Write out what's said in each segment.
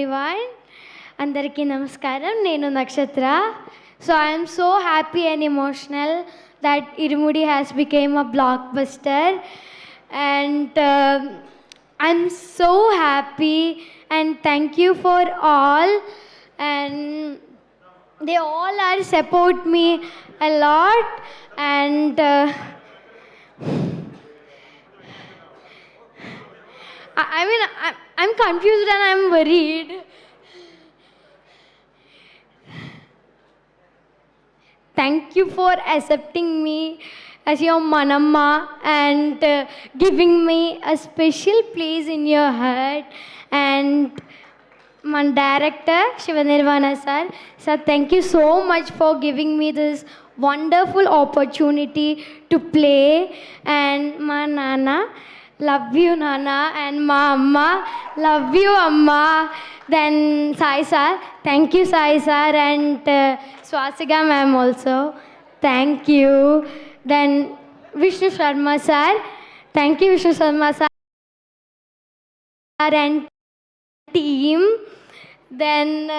everyone. Andariki namaskaram. Nenu Nakshatra. So I am so happy and emotional that Irumudi has become a blockbuster, and I'm so happy and thank you for all, and they all are support me a lot, and I'm confused and I'm worried. Thank you for accepting me as your manamma and giving me a special place in your heart. And my director Shivanirvana sir, thank you so much for giving me this wonderful opportunity to play. And my nana, love you nana, and my amma, love you amma. Then Sai sir, thank you Sai sir, and Swasiga ma'am also, thank you. Then Vishnu Sharma sir, thank you Vishnu Sharma sir and team. Then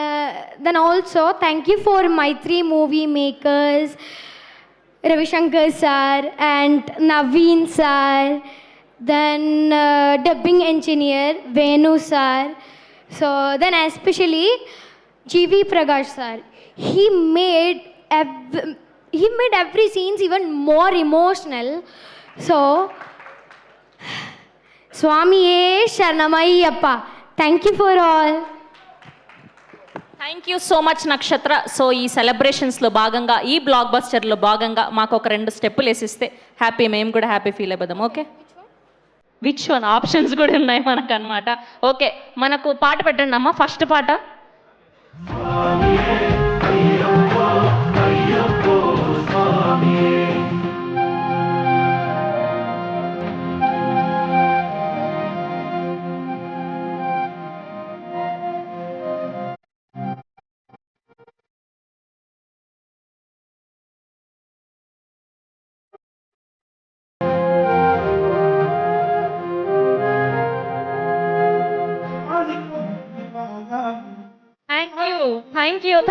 also thank you for my 3 movie makers, Ravi Shankar sir and Naveen sir. Then dubbing engineer Venu sir. So then especially GV Prakash sir. He made every scenes even more emotional. So Swamiye Sharanamayappa. Thank you for all. Thank you so much నక్షత్ర. So ఈ సెలబ్రేషన్స్లో భాగంగా, ఈ black బస్టర్లో భాగంగా మాకు ఒక 2 స్టెప్పులు వేసిస్తే happy, మేము కూడా హ్యాపీ ఫీల్ అయిపోదాం. ఓకే, విచ్ వన్ ఆప్షన్స్ కూడా ఉన్నాయి మనకు అనమాట. ఓకే, మనకు పాట పెట్టండి అమ్మా, ఫస్ట్ పాట.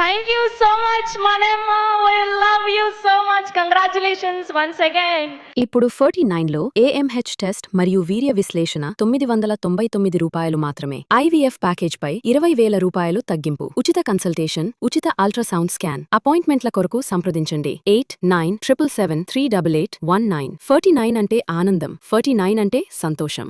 Thank you so much, Manamma. We love you so much. Congratulations once again. ఇప్పుడు 49లో AMH టెస్ట్ మరియు వీర్య విశ్లేషణ 999 రూపాయలు మాత్రమే. IVF ప్యాకేజ్ పై 20,000 రూపాయలు తగ్గింపు. ఉచిత కన్సల్టేషన్, ఉచిత అల్ట్రాసౌండ్ స్కాన్. అపాయింట్మెంట్ల కొరకు సంప్రదించండి 8977738819. 49 అంటే ఆనందం, 49 అంటే సంతోషం.